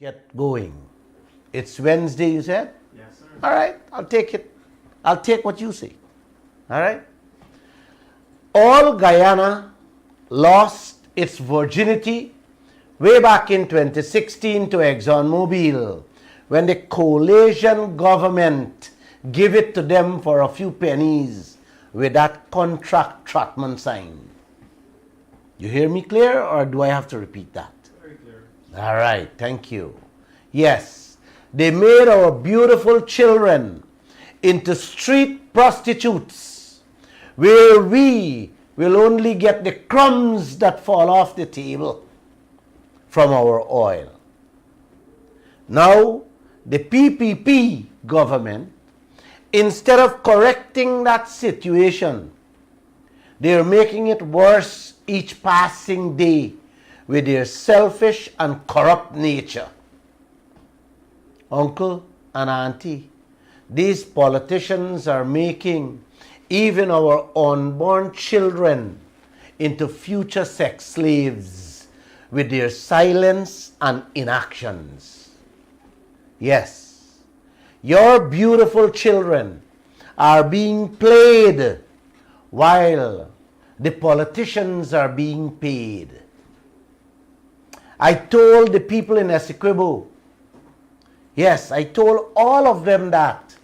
get going. It's Wednesday, you said? Yes, sir. All right, I'll take it. I'll take what you say. All right? All Guyana lost its virginity way back in 2016 to ExxonMobil when the coalition government gave it to them for a few pennies with that contract Trotman signed. You hear me clear, or do I have to repeat that? Very clear. All right, thank you. Yes, they made our beautiful children into street prostitutes where we will only get the crumbs that fall off the table from our oil. Now, the PPP government, instead of correcting that situation, they are making it worse each passing day with their selfish and corrupt nature. Uncle and auntie, these politicians are making even our unborn children into future sex slaves with their silence and inactions. Yes, your beautiful children are being played while the politicians are being paid. I told the people in Essequibo, yes, I told all of them that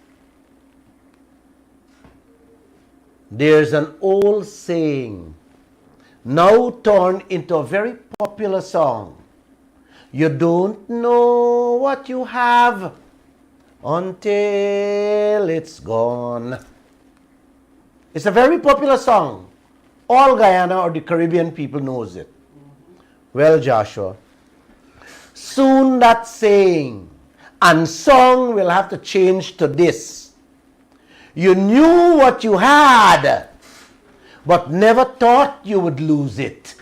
there's an old saying, now turned into a very popular song. You don't know what you have until it's gone. It's a very popular song. All Guyana or the Caribbean people knows it. Well, Joshua, soon that saying and song will have to change to this. You knew what you had, but never thought you would lose it.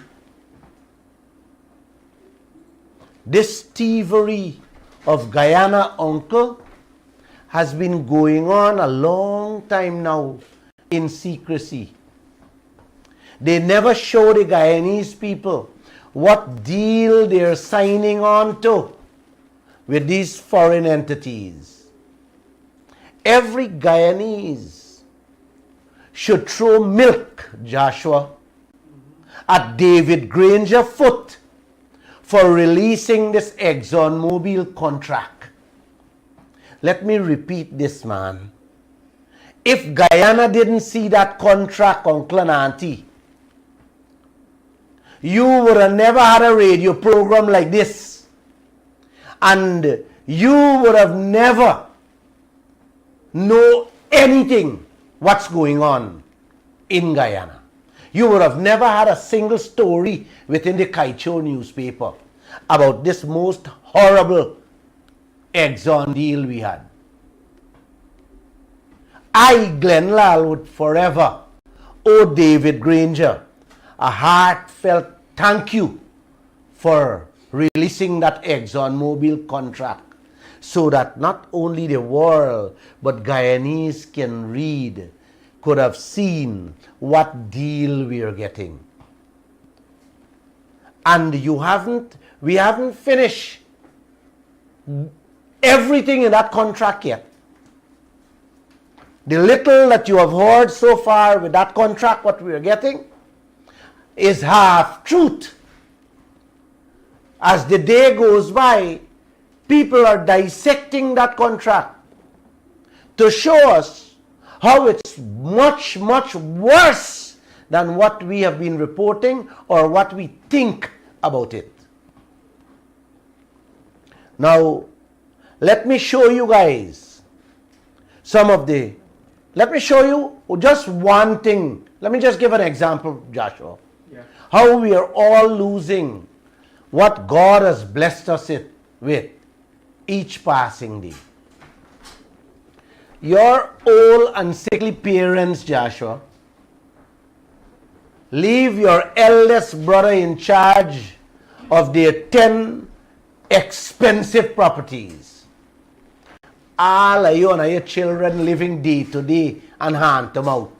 This thievery of Guyana, uncle, has been going on a long time now in secrecy. They never show the Guyanese people what deal they're signing on to with these foreign entities. Every Guyanese should throw milk, Joshua, at David Granger's foot for releasing this ExxonMobil contract. Let me repeat this, man. If Guyana didn't see that contract, uncle and auntie, you would have never had a radio program like this. And you would have never know anything what's going on in Guyana. You would have never had a single story within the Kaicho newspaper about this most horrible Exxon deal we had. I, Glenn Lall, would forever owe David Granger a heartfelt thank you for releasing that ExxonMobil contract so that not only the world but Guyanese can read, could have seen what deal we are getting. And we haven't finished everything in that contract yet. The little that you have heard so far with that contract, what we are getting, is half truth. As the day goes by, people are dissecting that contract to show us how it's much, much worse than what we have been reporting or what we think about it. Now, let me show you guys let me show you just one thing. Let me just give an example, Joshua. Yeah. How we are all losing what God has blessed us with each passing day. Your old and sickly parents, Joshua, leave your eldest brother in charge of their 10 expensive properties. All of you and your children living day to day and hand to mouth.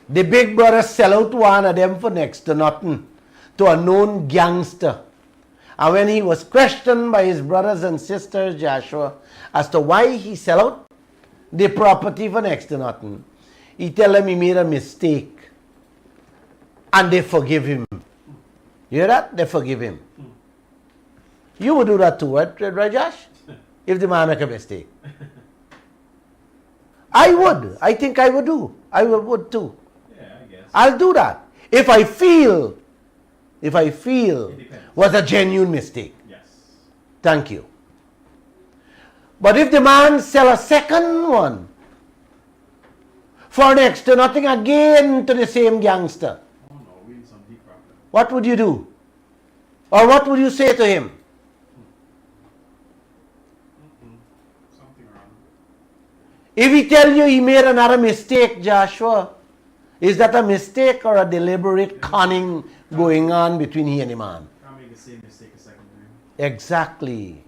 The big brother sell out one of them for next to nothing to a known gangster And when he was questioned by his brothers and sisters, Joshua, as to why he sell out the property for next to nothing, he tell them he made a mistake. And they forgive him. You hear that? They forgive him. You would do that too, right, Josh? If the man make a mistake. I would. I think I would do. I would too. Yeah, I guess. I'll do that. If I feel was a genuine mistake. Yes. Thank you. But if the man sell a second one for next to nothing again to the same gangster, Oh no, we in some deep problem. what would you do? Or what would you say to him? Something wrong. If he tell you he made another mistake, Joshua, is that a mistake or a deliberate cunning going on between he and the man? Can't make the same mistake a second time. Exactly.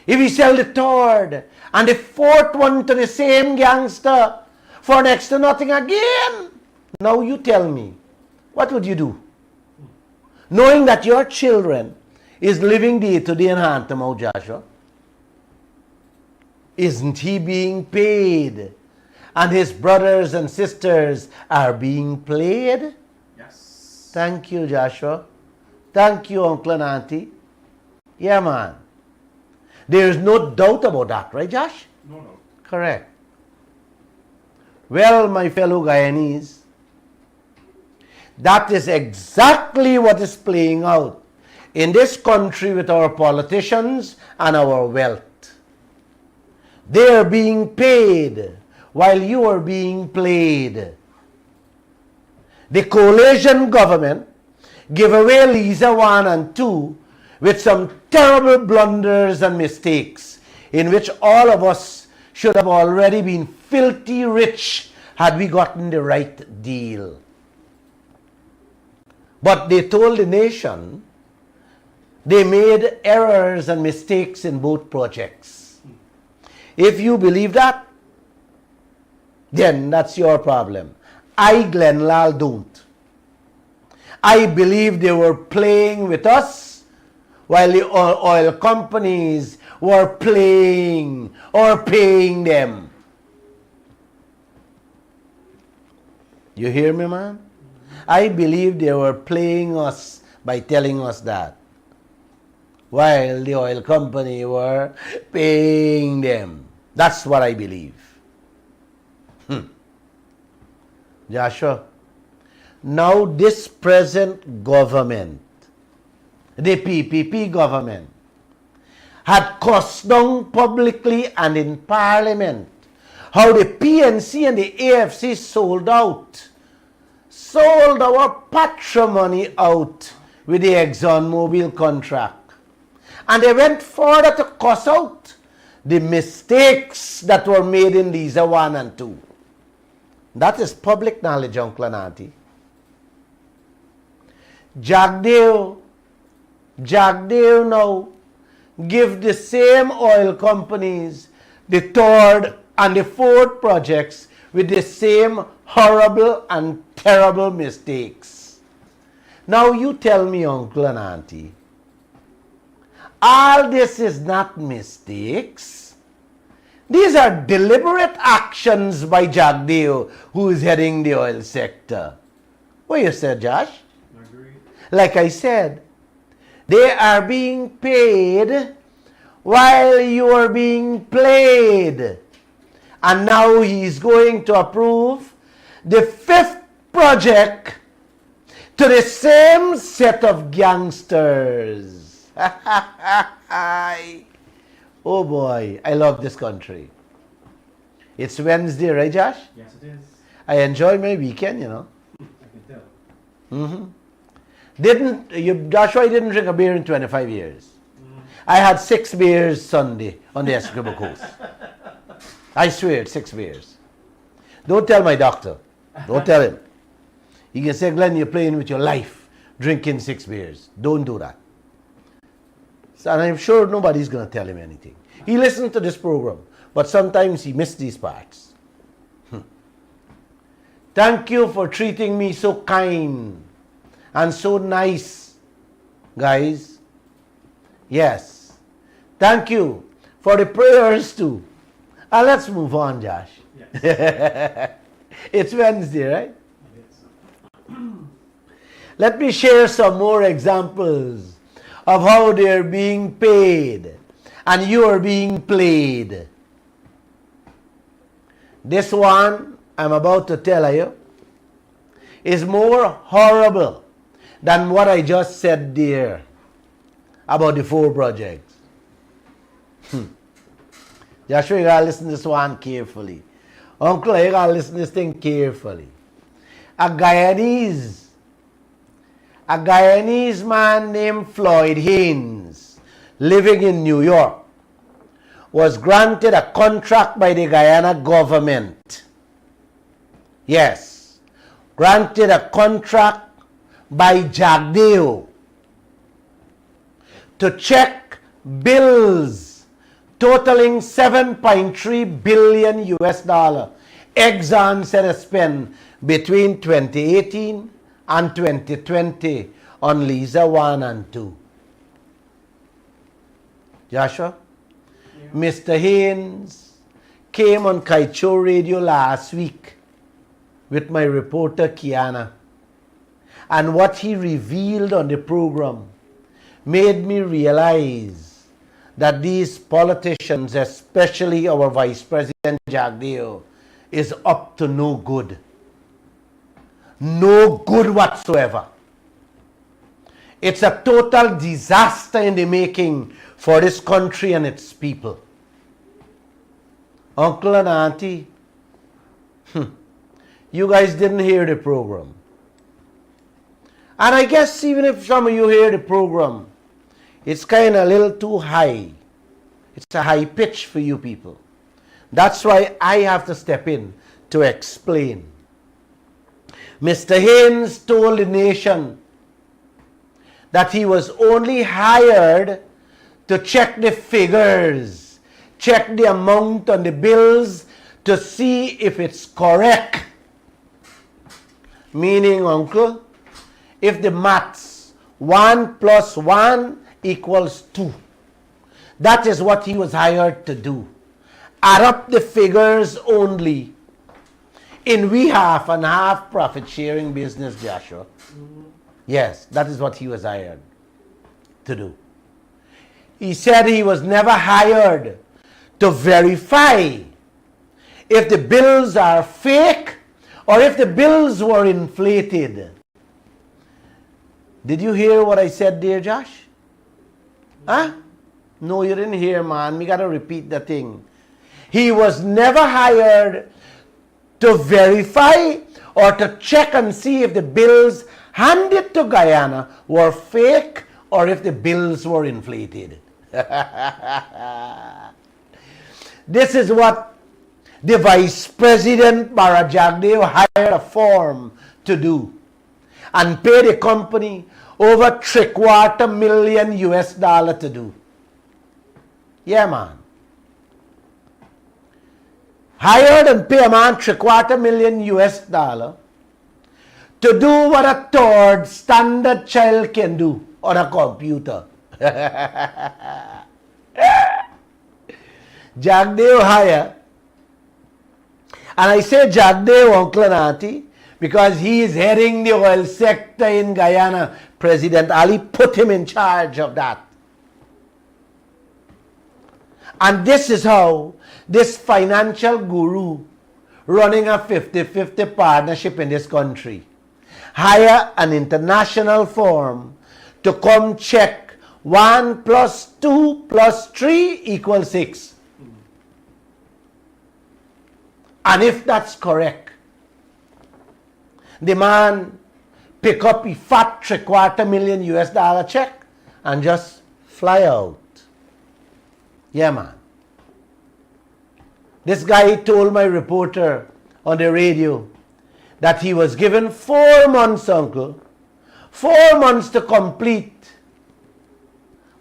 If he sell the third and the fourth one to the same gangster for next to nothing again, now you tell me, what would you do? Knowing that your children is living day to day in hand-to-mouth, Joshua, isn't he being paid? And his brothers and sisters are being played? Yes. Thank you, Joshua. Thank you, Uncle and Auntie. Yeah, man. There is no doubt about that, right, Josh? No. Correct. Well, my fellow Guyanese, that is exactly what is playing out in this country with our politicians and our wealth. They are being paid while you are being played. The coalition government gave away Lisa 1 and 2 with some terrible blunders and mistakes in which all of us should have already been filthy rich had we gotten the right deal. But they told the nation they made errors and mistakes in both projects. If you believe that, then that's your problem. I, Glenn Lall, don't. I believe they were playing with us while the oil companies were playing or paying them. You hear me, man? I believe they were playing us by telling us that, while the oil company were paying them. That's what I believe. Joshua, now this present government, the PPP government, had cussed down publicly and in Parliament how the PNC and the AFC sold our patrimony out with the ExxonMobil contract. And they went further to cuss out the mistakes that were made in Lisa 1 and 2. That is public knowledge, Uncle and Auntie. Jagdeo now give the same oil companies the third and the fourth projects with the same horrible and terrible mistakes. Now you tell me, Uncle and Auntie, all this is not mistakes. These are deliberate actions by Jagdeo, who is heading the oil sector. What you said, Josh? Agreed. Like I said, they are being paid while you are being played. And now he's going to approve the fifth project to the same set of gangsters. Oh boy, I love this country. It's Wednesday, right, Josh? Yes, it is. I enjoy my weekend, you know. I can tell. Joshua didn't drink a beer in 25 years. I had 6 beers Sunday on the Escribo Coast. I swear, 6 beers. Don't tell my doctor. Don't tell him. He can say, Glenn, you're playing with your life, drinking 6 beers. Don't do that. So, and I'm sure nobody's going to tell him anything. He listened to this program, but sometimes he missed these parts. Thank you for treating me so kind and so nice, guys. Yes. Thank you for the prayers too. And let's move on, Josh. Yes. It's Wednesday, right? Yes. Let me share some more examples of how they're being paid and you are being played. This one I'm about to tell you is more horrible than what I just said there about the 4 projects. Joshua, you gotta listen to this one carefully. Uncle, you gotta listen to this thing carefully. A Guyanese man named Floyd Haynes, living in New York, was granted a contract by the Guyana government. Yes, granted a contract by Jagdeo to check bills totaling 7.3 billion US dollar. Exxon said to spend between 2018 and 2020 on Liza 1 and 2. Joshua? Yeah. Mr. Haynes came on Kaicho Radio last week with my reporter Kiana, and what he revealed on the program made me realize that these politicians, especially our Vice President Jagdeo, is up to no good. No good whatsoever. It's a total disaster in the making for this country and its people. Uncle and Auntie, you guys didn't hear the program. And I guess even if some of you hear the program, it's kind of a little too high. It's a high pitch for you people. That's why I have to step in to explain. Mr. Haynes told the nation that he was only hired to check the figures, check the amount on the bills to see if it's correct. Meaning, uncle, if the maths 1 plus 1 equals 2. That is what he was hired to do. Add up the figures only. In we half and half profit sharing business, Joshua. Yes, that is what he was hired to do. He said he was never hired to verify if the bills are fake or if the bills were inflated. Did you hear what I said there, Josh? Huh? No, you didn't hear, man. We got to repeat the thing. He was never hired to verify or to check and see if the bills handed to Guyana were fake or if the bills were inflated. This is what the Vice President Barajagdeo hired a firm to do and paid the company over $750,000 US to do. Yeah, man. Hired and pay a man $750,000 US to do what a third standard child can do on a computer. Jagdeo hire, and I say Jagdeo, uncle and auntie, because he is heading the oil sector in Guyana. President Ali put him in charge of that. And this is how this financial guru running a 50-50 partnership in this country hire an international firm to come check 1 plus 2 plus 3 equals 6. And if that's correct, the man pick up a fat $750,000 US check and just fly out. Yeah, man. This guy told my reporter on the radio that he was given 4 months, uncle. 4 months to complete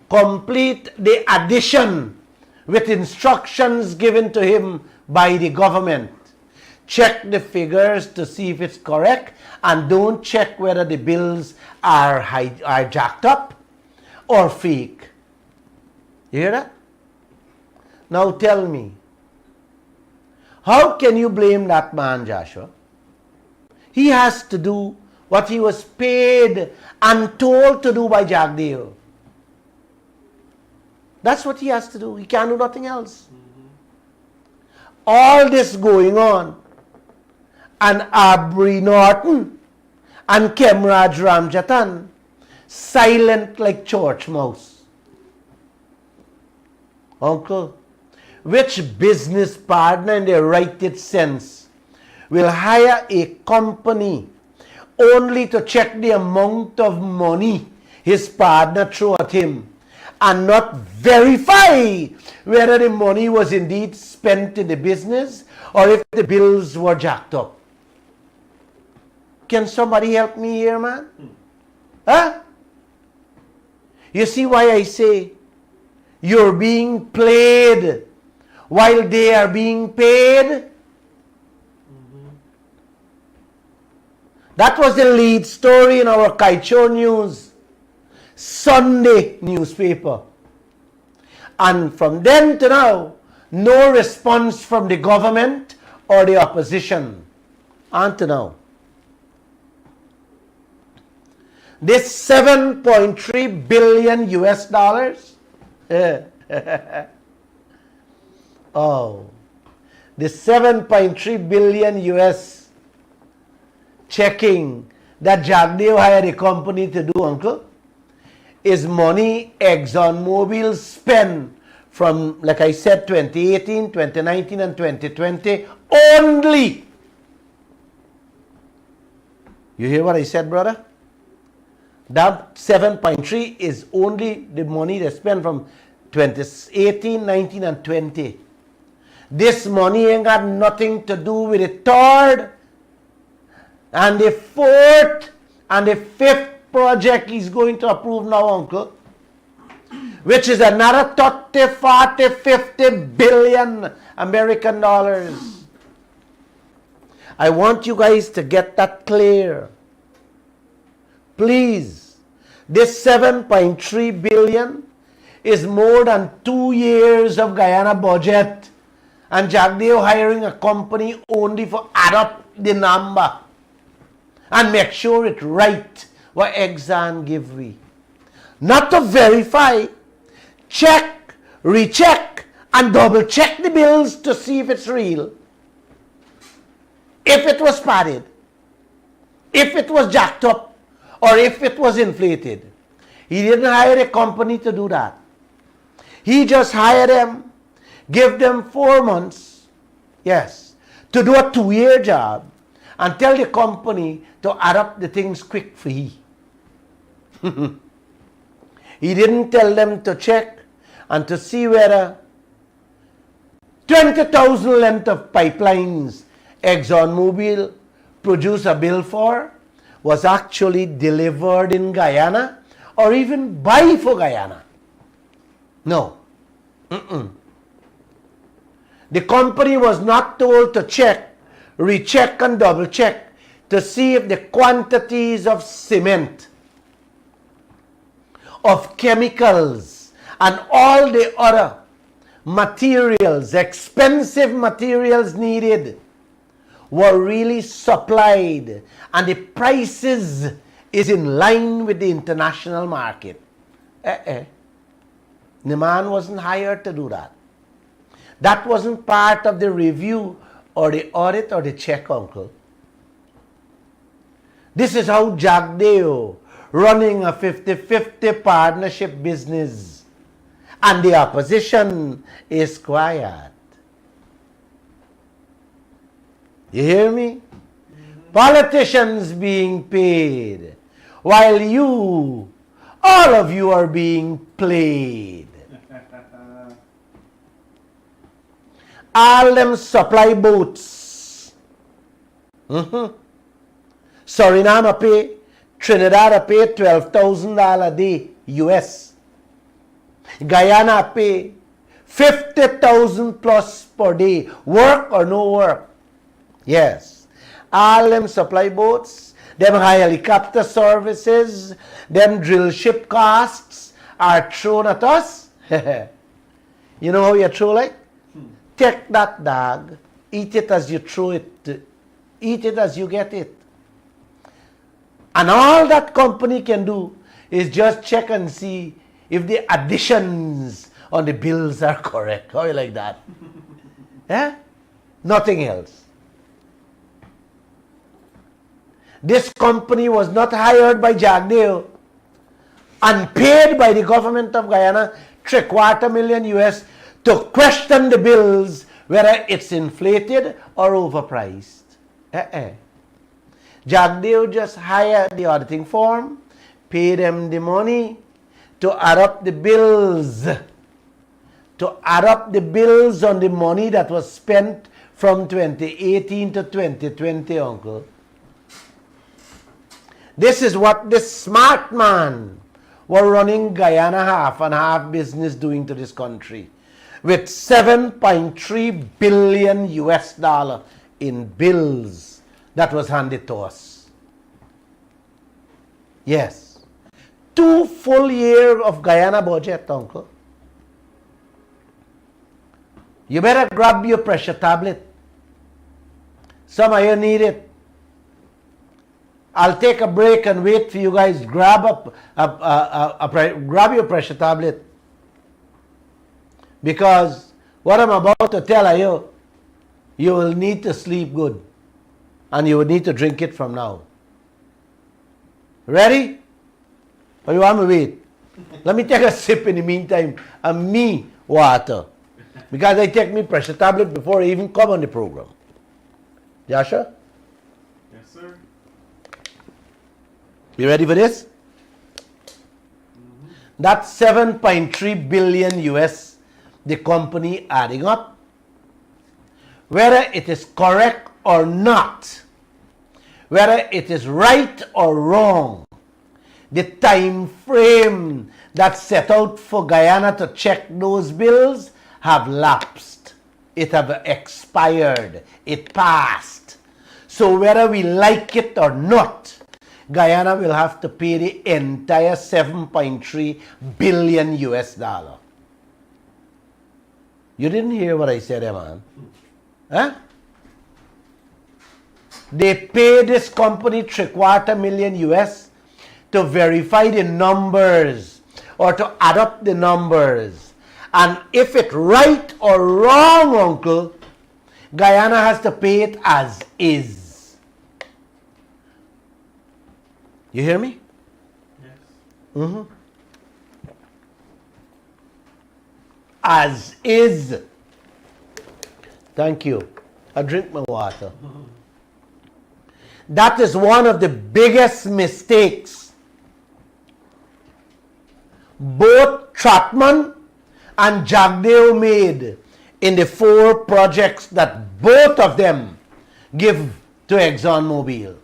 the addition with instructions given to him by the government. Check the figures to see if it's correct and don't check whether the bills are jacked up or fake. You hear that? Now tell me, how can you blame that man, Joshua? He has to do what he was paid and told to do by Jagdeo. That's what he has to do. He can't do nothing else. All this going on, and Abri Norton and Kemraj Ramjatan silent like church mouse. Uncle, which business partner in their righted sense will hire a company only to check the amount of money his partner threw at him and not verify whether the money was indeed spent in the business or if the bills were jacked up? Can somebody help me here, man? Huh? You see why I say you're being played while they are being paid? That was the lead story in our Kaicho News Sunday newspaper. And from then to now, no response from the government or the opposition. Until now. This 7.3 billion US dollars. Oh, the 7.3 billion US checking that Jagdeo hired a company to do, uncle, is money ExxonMobil spent from, like I said, 2018, 2019 and 2020 only. You hear what I said, brother? That 7.3 is only the money they spent from 2018, 19 and 20. This money ain't got nothing to do with the third and the fourth and the fifth project he's going to approve now, uncle, which is another 30, 40, 50 billion American dollars. I want you guys to get that clear. Please, this 7.3 billion is more than 2 years of Guyana budget, and Jagdeo hiring a company only for add up the number and make sure it right what Exxon give we. Not to verify, check, recheck, and double check the bills to see if it's real. If it was padded, if it was jacked up, or if it was inflated. He didn't hire a company to do that. He just hired them, give them 4 months, yes, to do a 2-year job and tell the company to add up the things quick for he. He didn't tell them to check and to see whether 20,000 length of pipelines ExxonMobil produced a bill for was actually delivered in Guyana or even buy for Guyana. No. The company was not told to check, recheck and double check to see if the quantities of cement, of chemicals and all the other materials, expensive materials needed were really supplied and the prices is in line with the international market. The man wasn't hired to do that. That wasn't part of the review or the audit or the check, uncle. This is how Jagdeo running a 50-50 partnership business and the opposition is quiet. You hear me? Politicians being paid while you, all of you are being played. All them supply boats. Suriname pay, Trinidad pay $12,000 a day US. Guyana pay 50,000 plus per day, work or no work. Yes, all them supply boats, them high helicopter services, them drill ship costs are thrown at us. You know how you throw like? Take that dog, eat it as you throw it, eat it as you get it. And all that company can do is just check and see if the additions on the bills are correct. How you like that? Yeah? Nothing else. This company was not hired by Jagdeo and paid by the government of Guyana $750,000 US to question the bills whether it's inflated or overpriced. Jagdeo just hired the auditing firm, paid them the money to add up the bills. To add up the bills on the money that was spent from 2018 to 2020, uncle. This is what this smart man were running Guyana half and half business doing to this country. With $7.3 billion US in bills that was handed to us. Yes. 2 full years of Guyana budget, uncle. You better grab your pressure tablet. Some of you need it. I'll take a break and wait for you guys. Grab grab your pressure tablet. Because what I'm about to tell you, you will need to sleep good. And you will need to drink it from now. Ready? Or you want me to wait? Let me take a sip in the meantime. And me water. Because I take me pressure tablet before I even come on the program. Joshua? Yes, sir. You ready for this? That's 7.3 billion US, the company adding up. Whether it is correct or not, whether it is right or wrong, the time frame that's set out for Guyana to check those bills have lapsed. It have expired. It passed. So whether we like it or not, Guyana will have to pay the entire 7.3 billion US dollar. You didn't hear what I said, man? Huh? They pay this company $750,000 US to verify the numbers or to add up the numbers. And if it's right or wrong, uncle, Guyana has to pay it as is. You hear me? Yes. Mm-hmm. As is. Thank you. I drink my water. That is one of the biggest mistakes both Trotman and Jagdeo made in the 4 projects that both of them give to ExxonMobil.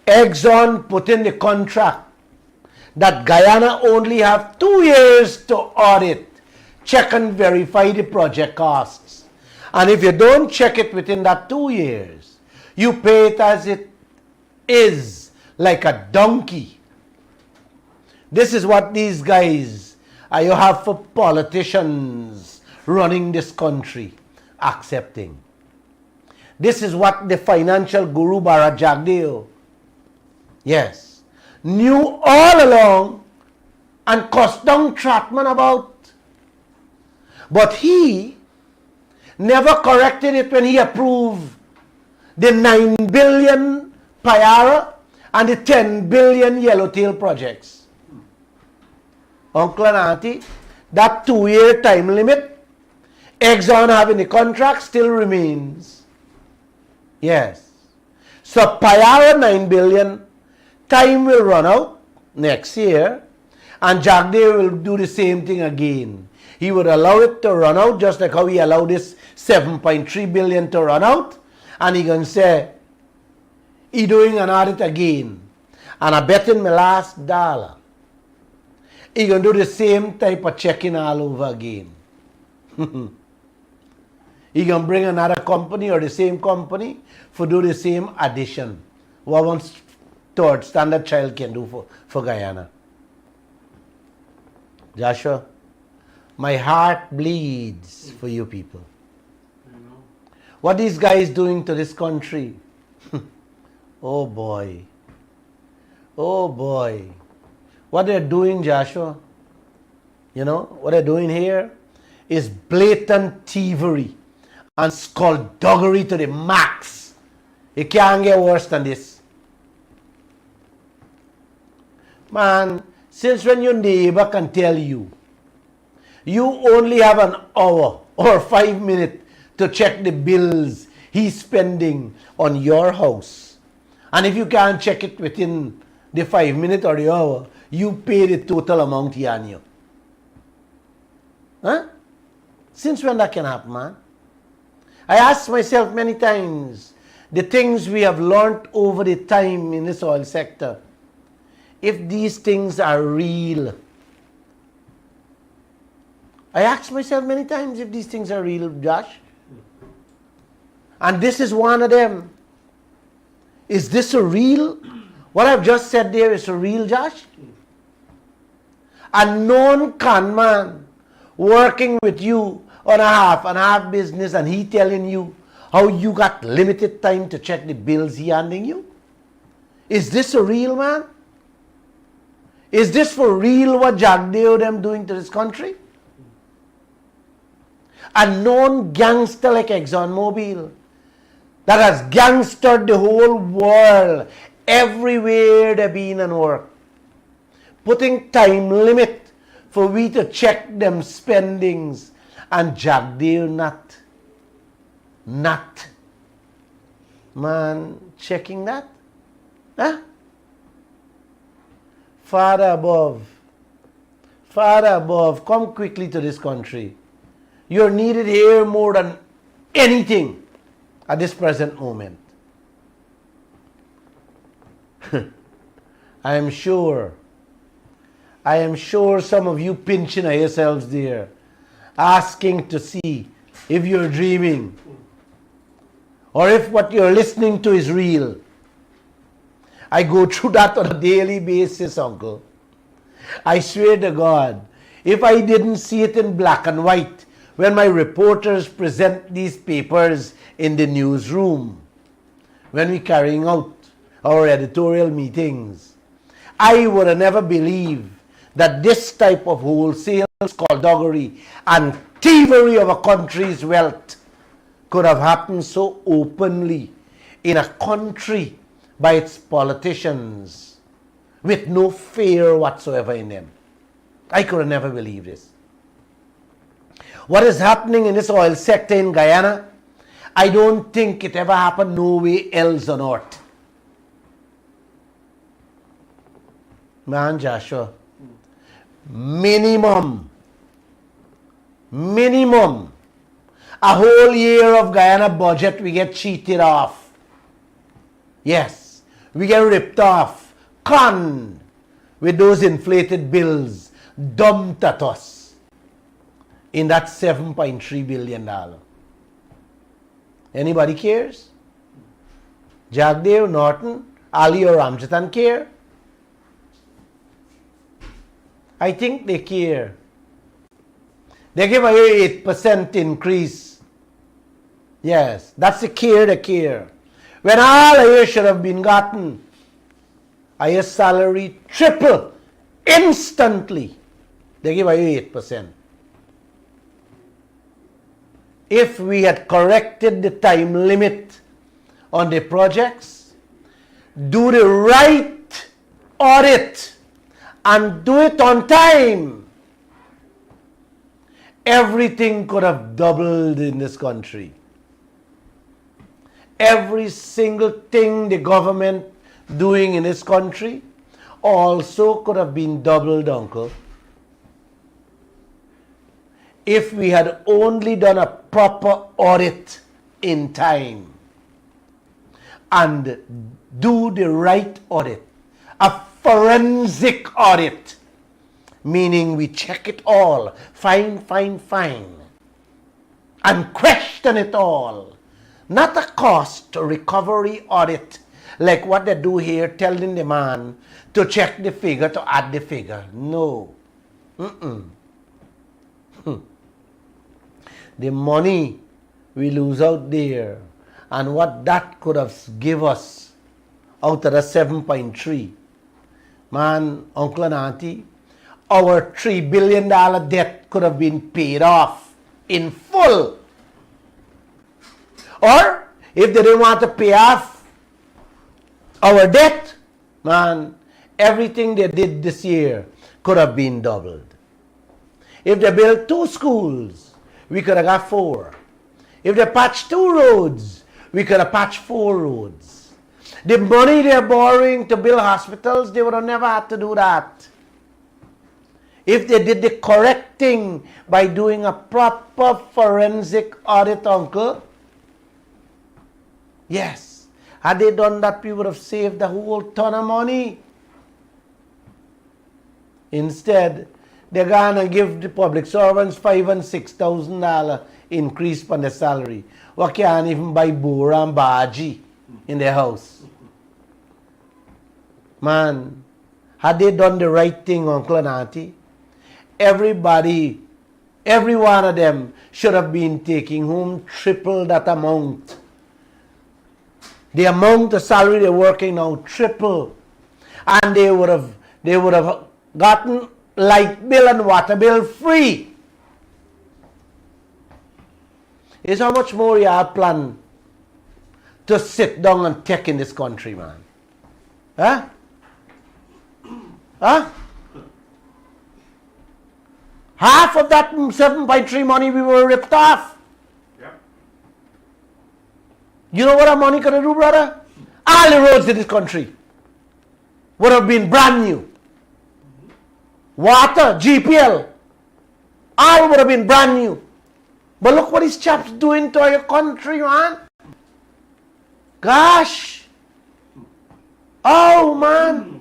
Exxon put in the contract that Guyana only have 2 years to audit, check and verify the project costs. And if you don't check it within that 2 years, you pay it as it is, like a donkey. This is what these guys, you have for politicians running this country, accepting. This is what the financial guru Bharat Jagdeo, yes, knew all along and cussed down Trotman about. But he never corrected it when he approved the 9 billion Payara and the 10 billion Yellowtail projects. Uncle and Auntie, that 2-year time limit, Exxon having the contract still remains. Yes. So Payara 9 billion, time will run out next year, and Jagdeo will do the same thing again. He would allow it to run out just like how he allowed this 7.3 billion to run out, and he can say, he doing an audit again, and I bet in my last dollar, he can do the same type of checking all over again. He can bring another company or the same company for do the same addition. What one third Standard Child can do for Guyana. Joshua, My heart bleeds for you people. I know. What these guys doing to this country? Oh boy. Oh boy. What they're doing, Joshua, you know, what they're doing here is blatant thievery and skullduggery to the max. It can't get worse than this. Man, since when your neighbor can tell you, you only have an hour or 5 minutes to check the bills he's spending on your house. And if you can't check it within the 5 minutes or the hour, you pay the total amount he on you. Huh? Since when that can happen, man? I ask myself many times, the things we have learned over the time in this oil sector, if these things are real. I ask myself many times if these things are real, Josh. And this is one of them. Is this a real? What I've just said there is a real, Josh? A known con man working with you on a half and half business and he telling you how you got limited time to check the bills he handing you? Is this a real, man? Is this for real what Jagdeo them doing to this country? A known gangster like ExxonMobil that has gangstered the whole world everywhere they've been and work, putting time limit for we to check them spendings, and Jagdeo not man checking that? Huh? Father above, come quickly to this country. You're needed here more than anything at this present moment. I am sure some of you pinching at yourselves there, asking to see if you're dreaming or if what you're listening to is real. I go through that on a daily basis, uncle. I swear to God, if I didn't see it in black and white when my reporters present these papers in the newsroom, when we're carrying out our editorial meetings, I would have never believed that this type of wholesale skullduggery and thievery of a country's wealth could have happened so openly in a country by its politicians with no fear whatsoever in them. I could have never believed this. What is happening in this oil sector in Guyana, I don't think it ever happened nowhere else on earth. Man, Joshua, minimum, a whole year of Guyana budget we get cheated off. Yes, we get ripped off, conned with those inflated bills dumped at us in that $7.3 billion. Anybody cares? Jagdeo, Norton, Ali or Ramjatan care? I think they care. They give away 8% increase. Yes, that's the care they care. When all a year should have been gotten, a year's salary triple instantly. They give away 8%. If we had corrected the time limit on the projects, do the right audit, and do it on time, everything could have doubled in this country. Every single thing the government doing in this country also could have been doubled, uncle. If we had only done a proper audit in time and do the right audit, a forensic audit, meaning we check it all, fine, and question it all. Not a cost recovery audit like what they do here, telling the man to check the figure, to add the figure. No. The money we lose out there and what that could have give us out of the 7.3. Man, uncle and auntie, our $3 billion debt could have been paid off in full. Or, if they didn't want to pay off our debt, man, everything they did this year could have been doubled. If they built 2 schools, we could have got 4. If they patched 2 roads, we could have patched 4 roads. The money they're borrowing to build hospitals, they would have never had to do that. If they did the correct thing by doing a proper forensic audit, uncle, yes, had they done that, we would have saved a whole ton of money. Instead, they're gonna give the public servants $5,000 and $6,000 increase on their salary. What can't even buy bora and baji in their house. Man, had they done the right thing, uncle and auntie, everybody, every one of them should have been taking home triple that amount. The amount of salary they're working now, triple. And they would have gotten light bill and water bill free. Is how much more you have planned to sit down and take in this country, man? Huh? Huh? Half of that 7.3 money we were ripped off. Yep. You know what our money could do, brother? All the roads in this country would have been brand new. Water, GPL, all would have been brand new. But look what these chaps doing to our country, man. Gosh. Oh, man.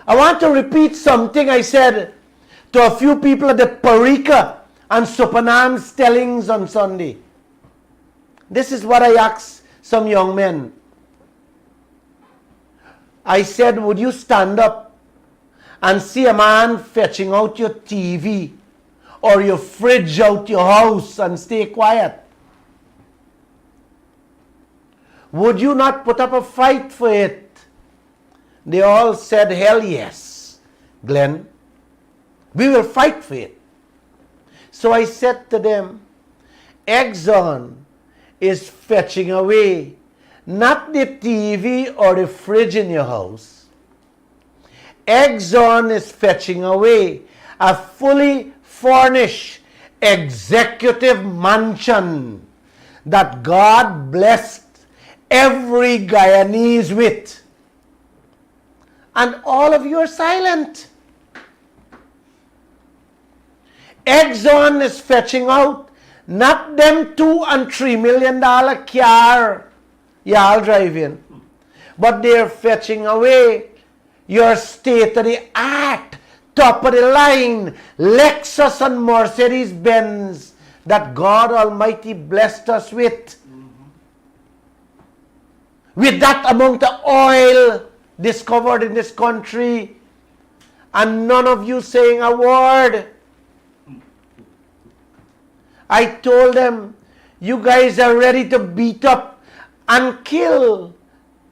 I want to repeat something I said to a few people at the Parika and Supanam Stellings on Sunday. This is what I asked some young men. I said, would you stand up and see a man fetching out your TV or your fridge out your house and stay quiet? Would you not put up a fight for it? They all said, hell yes, Glenn. We will fight for it. So I said to them, Exxon is fetching away not the TV or the fridge in your house. Exxon is fetching away a fully furnished executive mansion that God blessed every Guyanese with. And all of you are silent. Exxon is fetching out not them $2 and $3 million car y'all drive in, but they're fetching away your state-of-the-art, top-of-the-line Lexus and Mercedes-Benz that God Almighty blessed us with. With that amount of oil discovered in this country, and none of you saying a word. I told them, you guys are ready to beat up and kill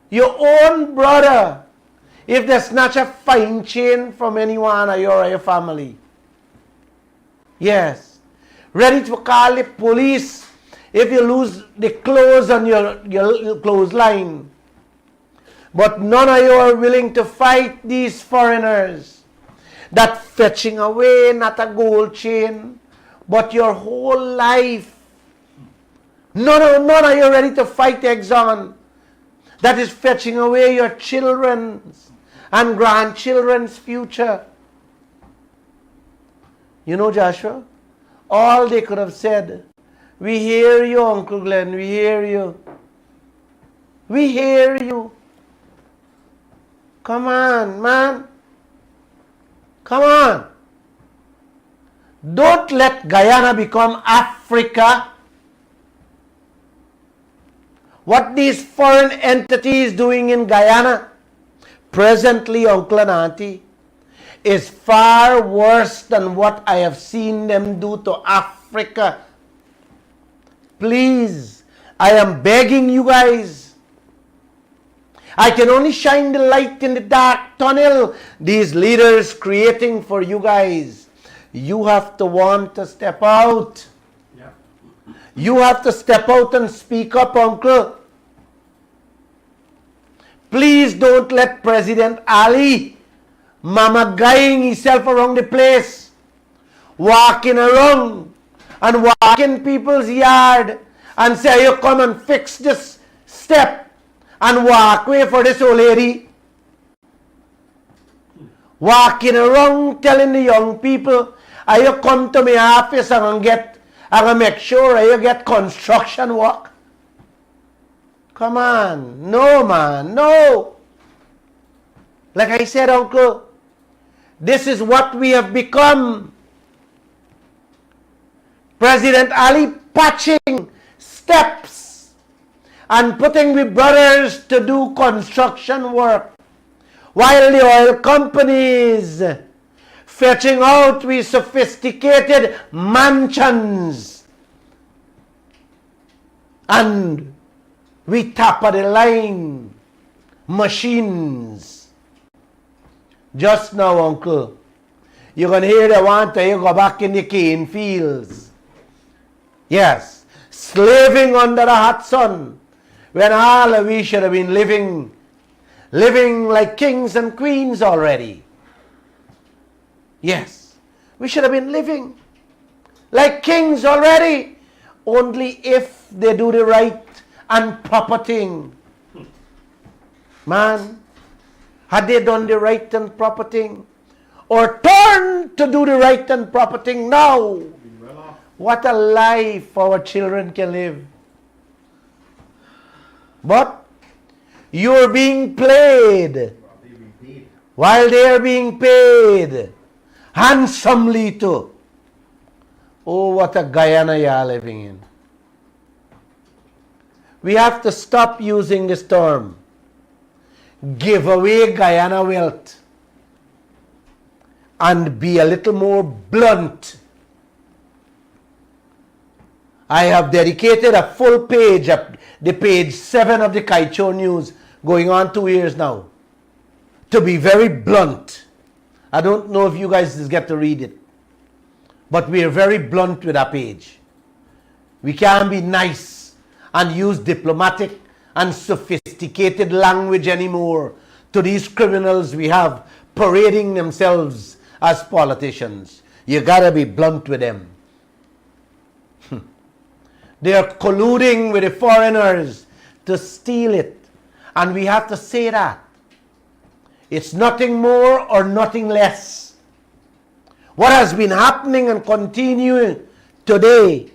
your own brother if they snatch a fine chain from anyone or your family. Yes. Ready to call the police if you lose the clothes on your clothesline. But none of you are willing to fight these foreigners that fetching away not a gold chain, but your whole life. None of you are ready to fight Exxon that is fetching away your children's and grandchildren's future. You know, Joshua, all they could have said, we hear you, Uncle Glenn, we hear you. We hear you. Come on, man. Come on. Don't let Guyana become Africa. What these foreign entities doing in Guyana, presently, Uncle and Auntie, is far worse than what I have seen them do to Africa. Please, I am begging you guys. I can only shine the light in the dark tunnel these leaders creating for you guys. You have to want to step out. Yeah. You have to step out and speak up, uncle. Please don't let President Ali mama guying himself around the place, walking around and walking people's yard and say, you come and fix this step and walk away for this old lady. Walking around telling the young people, you come to my office and I'm make sure you get construction work. Come on. No, man. No. Like I said, uncle, this is what we have become. President Ali patching steps and putting the brothers to do construction work, while the oil companies fetching out with sophisticated mansions and we top of the line machines. Just now, uncle, you're going to hear they want to go back in the cane fields. Yes, slaving under the hot sun, when all of we should have been living like kings and queens already. Yes, we should have been living like kings already, only if they do the right and proper thing. Man, had they done the right and proper thing, or turned to do the right and proper thing now, Well off. what a life our children can live. But you're being played while they are being paid handsomely too. Oh, what a Guyana you are living in. We have to stop using this term, give away Guyana wealth, and be a little more blunt. I have dedicated a full page, the page 7 of the Kaicho News, going on 2 years now, to be very blunt. I don't know if you guys just get to read it, but we are very blunt with our page. We can't be nice and use diplomatic and sophisticated language anymore to these criminals we have parading themselves as politicians. You gotta be blunt with them. They are colluding with the foreigners to steal it, and we have to say that. It's nothing more or nothing less. What has been happening and continuing today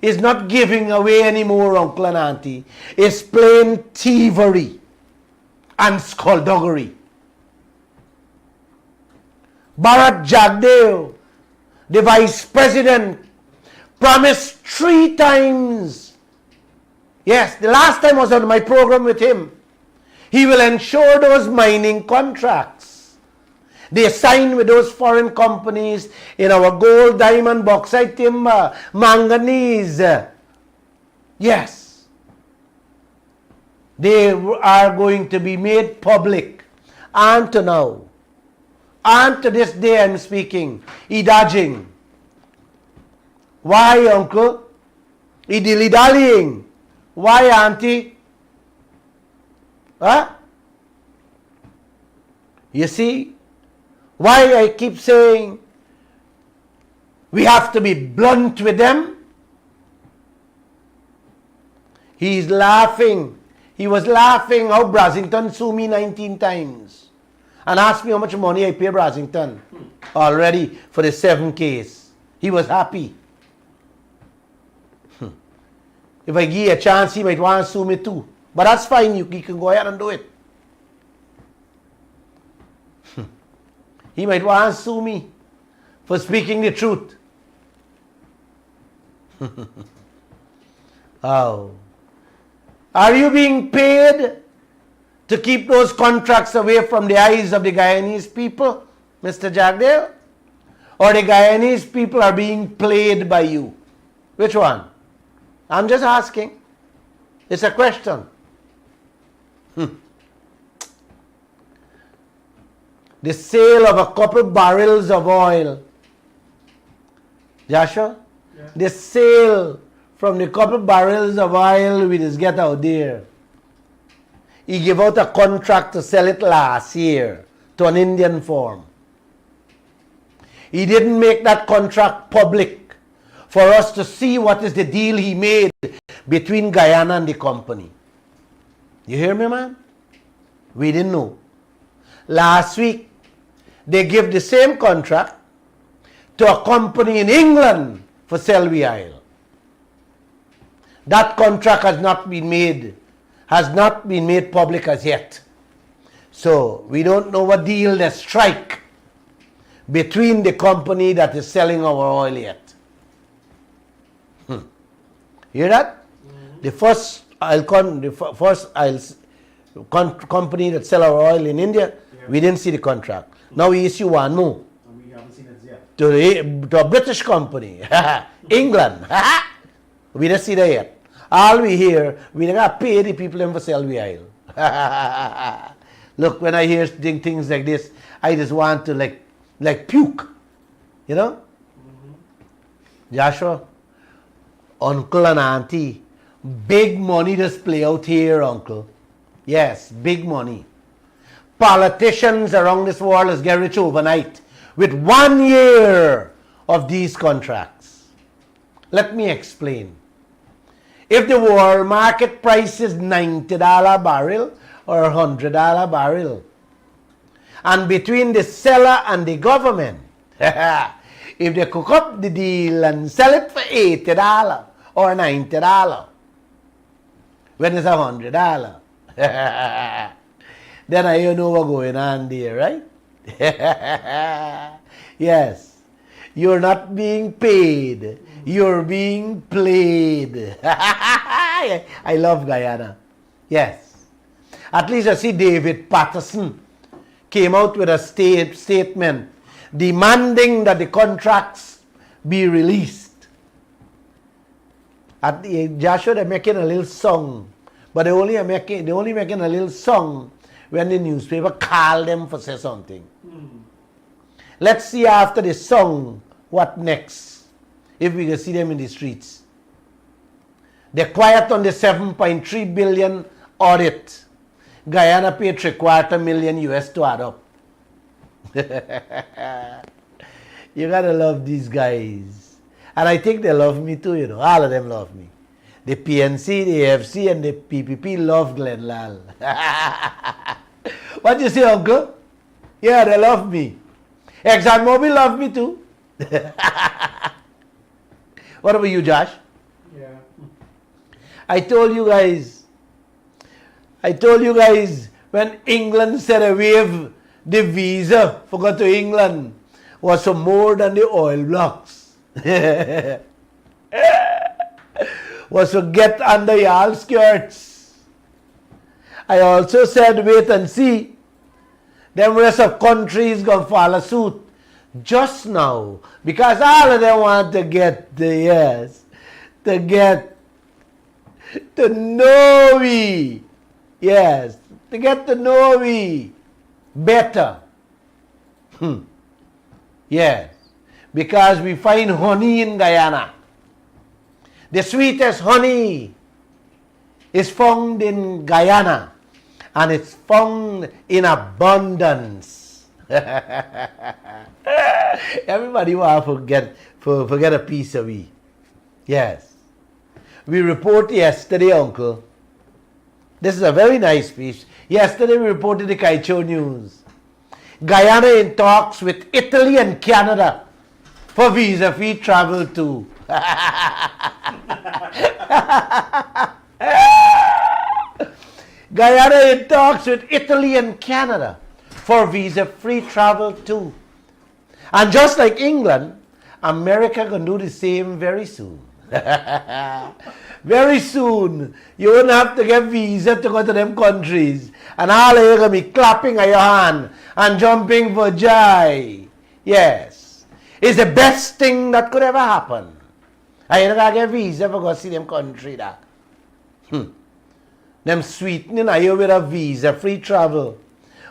is not giving away anymore, uncle and auntie. It's plain thievery and skullduggery. Bharat Jagdeo, the vice president, promised 3 times. Yes, the last time I was on my program with him. He will ensure those mining contracts they sign with those foreign companies in our gold, diamond, bauxite, timber, manganese. Yes. They are going to be made public. And to now, and to this day I'm speaking, idaging. Why, uncle? Idilly-dallying. Why, auntie? Huh? You see? Why I keep saying we have to be blunt with them? He's laughing. He was laughing how Brasington sued me 19 times and asked me how much money I pay Brasington already for the 7 case. He was happy. If I give you a chance, he might want to sue me too. But that's fine. You can go ahead and do it. He might want to sue me for speaking the truth. Oh. Are you being paid to keep those contracts away from the eyes of the Guyanese people? Mr. Jagdeo? Or the Guyanese people are being played by you? Which one? I'm just asking. It's a question. The sale of a couple barrels of oil. Joshua? Yeah. The sale from the couple barrels of oil we just get out there. He gave out a contract to sell it last year to an Indian firm. He didn't make that contract public for us to see what is the deal he made between Guyana and the company. You hear me, man? We didn't know. Last week, they gave the same contract to a company in England for Selby Isle. That contract has not been made public as yet. So we don't know what deal they strike between the company that is selling our oil yet. Hear that? The first company that sell our oil in India, we didn't see the contract. Now we issue one more. And we haven't seen it yet. To a British company, England. We don't see that yet. All we hear, we don't got to pay the people in for Selby Isle. Look, when I hear things like this, I just want to like puke. You know? Joshua, uncle and auntie, big money just play out here, uncle. Yes, big money. Politicians around this world is get rich overnight with 1 year of these contracts. Let me explain. If the world market price is $90 a barrel or $100 a barrel, and between the seller and the government, if they cook up the deal and sell it for $80 or $90, when it's $100, then I know what's going on there, right? Yes. You're not being paid. You're being played. I love Guyana. Yes. At least I see David Patterson came out with a statement demanding that the contracts be released. At the Joshua, they're making a little song, but they only making a little song when the newspaper call them for say something. Let's see after the song what next, if we can see them in the streets. They're quiet on the 7.3 billion audit. Guyana paid $750,000 US to add up. You gotta love these guys. And I think they love me too, you know. All of them love me. The PNC, the AFC, and the PPP love Glenn Lall. What you say, uncle? Yeah, they love me. ExxonMobil love me too. What about you, Josh? Yeah. I told you guys when England said I waive the visa for go to England was for more than the oil blocks. Was to get under y'all skirts. I also said wait and see. Them rest of countries gonna follow suit just now because all of them want to get to know we. Yes, to get to know we better. Yes, because we find honey in Guyana. The sweetest honey is found in Guyana, and it's found in abundance. Everybody want to forget a piece of it. Yes. We report yesterday, uncle. This is a very nice piece. Yesterday we reported the Kaicho News. Guyana in talks with Italy and Canada for visa-free travel too. Guyana in talks with Italy and Canada for visa-free travel too. And just like England, America gonna do the same very soon. Very soon, you won't have to get visa to go to them countries. And all of you going to be clapping at your hand and jumping for joy. Yes. It's the best thing that could ever happen. And you don't got to get visa for go see them country that. Them sweetening you with a visa, free travel.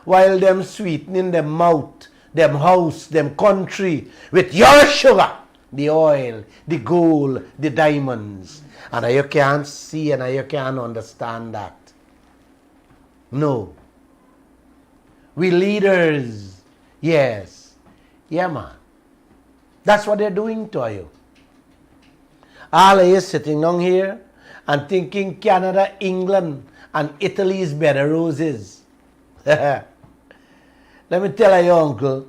While them sweetening them mouth, them house, them country with your sugar. The oil, the gold, the diamonds. And you can't see and you can't understand that. No. We leaders, yes. Yeah, man. That's what they're doing to you. All of you sitting down here and thinking Canada, England, and Italy is better roses. Let me tell you, uncle.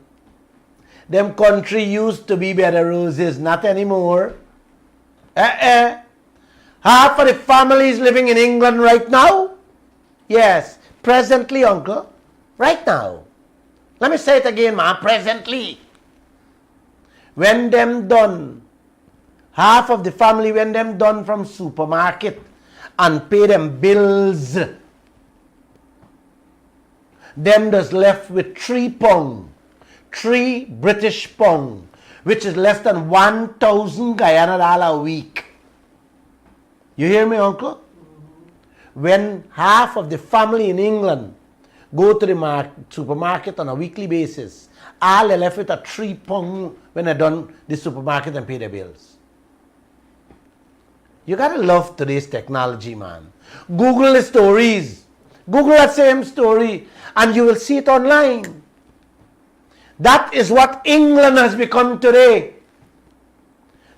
Them country used to be better roses, not anymore. Half of the families living in England right now? Yes, presently, uncle. Right now. Let me say it again, ma. Presently. When them done, half of the family, when them done from supermarket and pay them bills, them just left with £3. 3 British pound, which is less than 1,000 Guyana dollar a week. You hear me, uncle? Mm-hmm. When half of the family in England go to the supermarket on a weekly basis, all they left with a £3 when they're done the supermarket and pay their bills. You gotta love today's technology, man. Google the stories. Google that same story and you will see it online. That is what England has become today.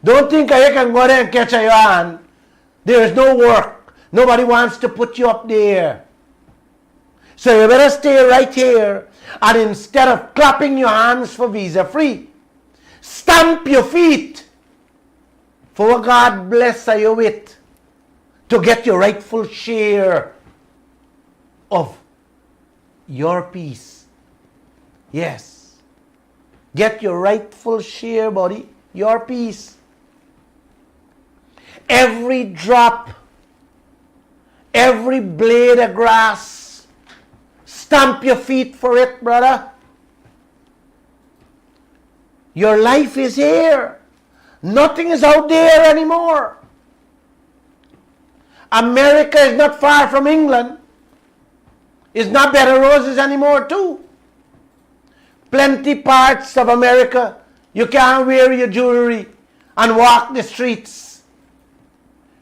Don't think you can go there and catch your hand. There is no work. Nobody wants to put you up there. So you better stay right here. And instead of clapping your hands for visa free, stamp your feet for what God bless you with to get your rightful share of your peace. Yes. Get your rightful share, buddy. Your peace. Every drop, every blade of grass, stamp your feet for it, brother. Your life is here. Nothing is out there anymore. America is not far from England. It's not better roses anymore too. Plenty parts of America, you can't wear your jewelry and walk the streets.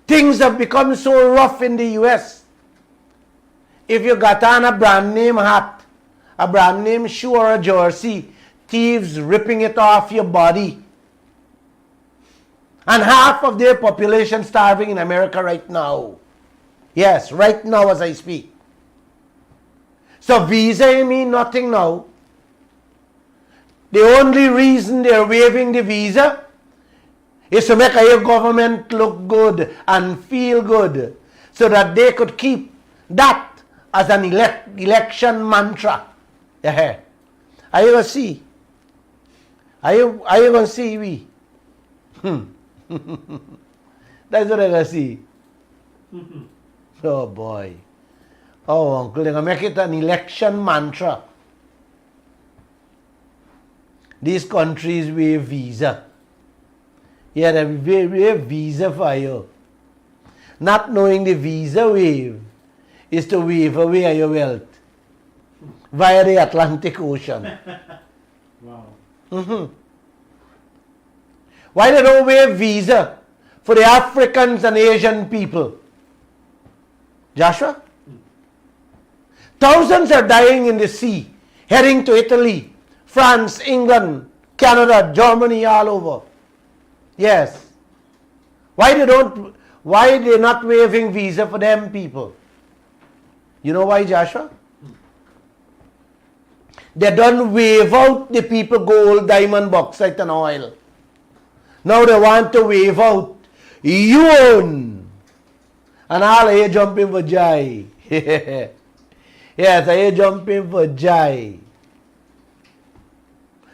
Things have become so rough in the US. If you got on a brand name hat, a brand name shoe or a jersey, thieves ripping it off your body. And half of their population starving in America right now. Yes, right now as I speak. So visa mean nothing now. The only reason they're waiving the visa is to make your government look good and feel good so that they could keep that as an election mantra. Yeah. Are you going to see? Are you going to see we? That's what I'm going to see. Oh boy. Oh uncle, they're going to make it an election mantra. These countries waive visa. Yeah, they waive visa for you. Not knowing the visa waive is to waive away your wealth via the Atlantic Ocean. Wow. Mm-hmm. Why they don't waive visa for the Africans and Asian people? Joshua? Thousands are dying in the sea, heading to Italy, France, England, Canada, Germany, all over. Yes. Why they not waiving visa for them people? You know why, Joshua? They don't waive out the people gold, diamond, bauxite and oil. Now they want to waive out you own. And all of you jumping for joy. Yes, are you jumping for joy?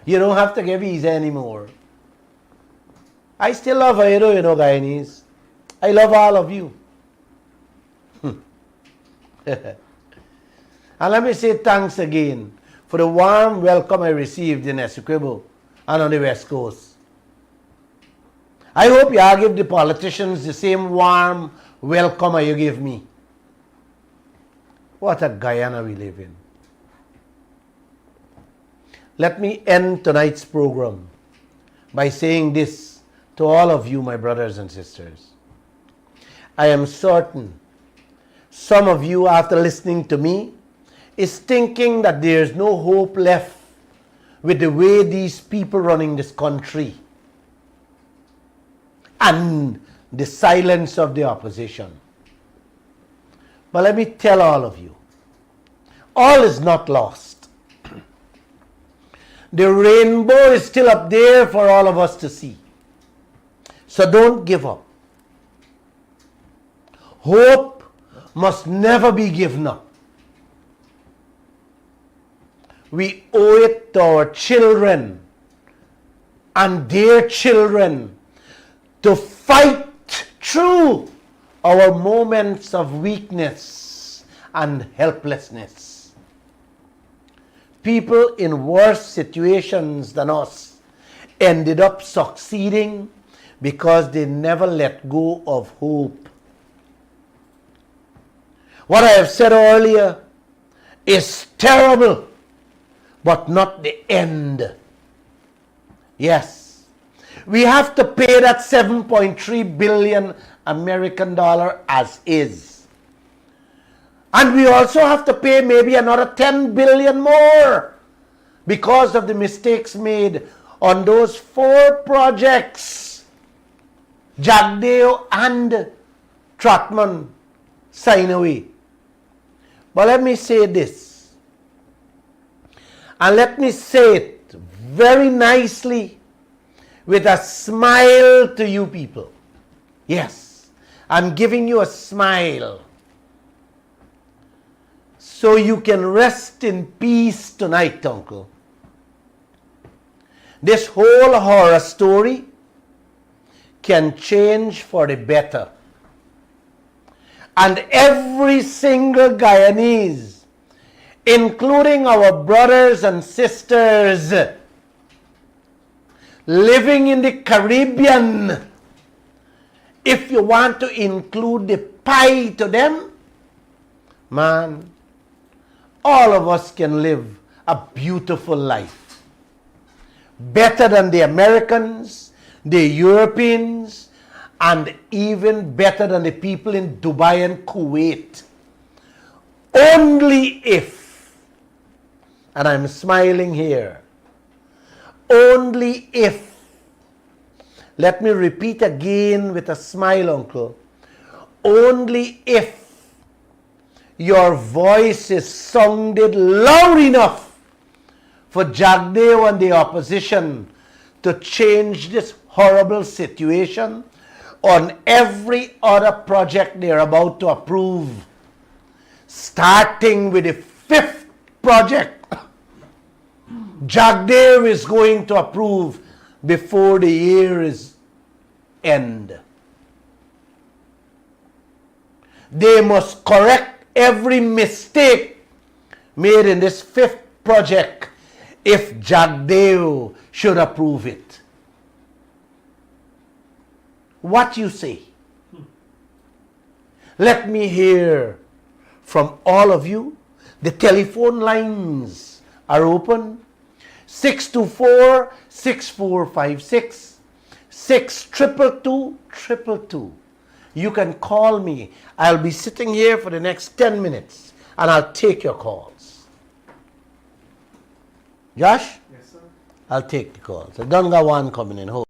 You don't have to get visa anymore. I still love you, you know, Guyanese. I love all of you. And let me say thanks again for the warm welcome I received in Essequibo and on the West Coast. I hope you all give the politicians the same warm welcome you give me. What a Guyana we live in. Let me end tonight's program by saying this to all of you, my brothers and sisters. I am certain some of you, after listening to me, is thinking that there is no hope left with the way these people running this country and the silence of the opposition. But let me tell all of you, all is not lost. The rainbow is still up there for all of us to see. So don't give up. Hope must never be given up. We owe it to our children and their children to fight through our moments of weakness and helplessness. People in worse situations than us ended up succeeding because they never let go of hope. What I have said earlier is terrible, but not the end. Yes, we have to pay that 7.3 billion American dollar as is. And we also have to pay maybe another 10 billion more because of the mistakes made on those 4 projects Jagdeo and Trotman sign away. But let me say this, and let me say it very nicely with a smile to you people. Yes, I'm giving you a smile so you can rest in peace tonight, Uncle. This whole horror story can change for the better. And every single Guyanese, including our brothers and sisters living in the Caribbean, if you want to include the pie to them, man, all of us can live a beautiful life. Better than the Americans, the Europeans, and even better than the people in Dubai and Kuwait. Only if, and I'm smiling here, only if, let me repeat again with a smile, Uncle, only if your voices sounded loud enough for Jagdeo and the opposition to change this horrible situation on every other project they're about to approve, starting with the 5th project Jagdeo is going to approve before the year is end. They must correct every mistake made in this 5th project if Jagdeo should approve it. What you say? Let me hear from all of you. The telephone lines are open. 624-6456, 622-222. You can call me. I'll be sitting here for the next 10 minutes and I'll take your calls. Josh? Yes, sir. I'll take the calls. I don't got one coming in. Hold.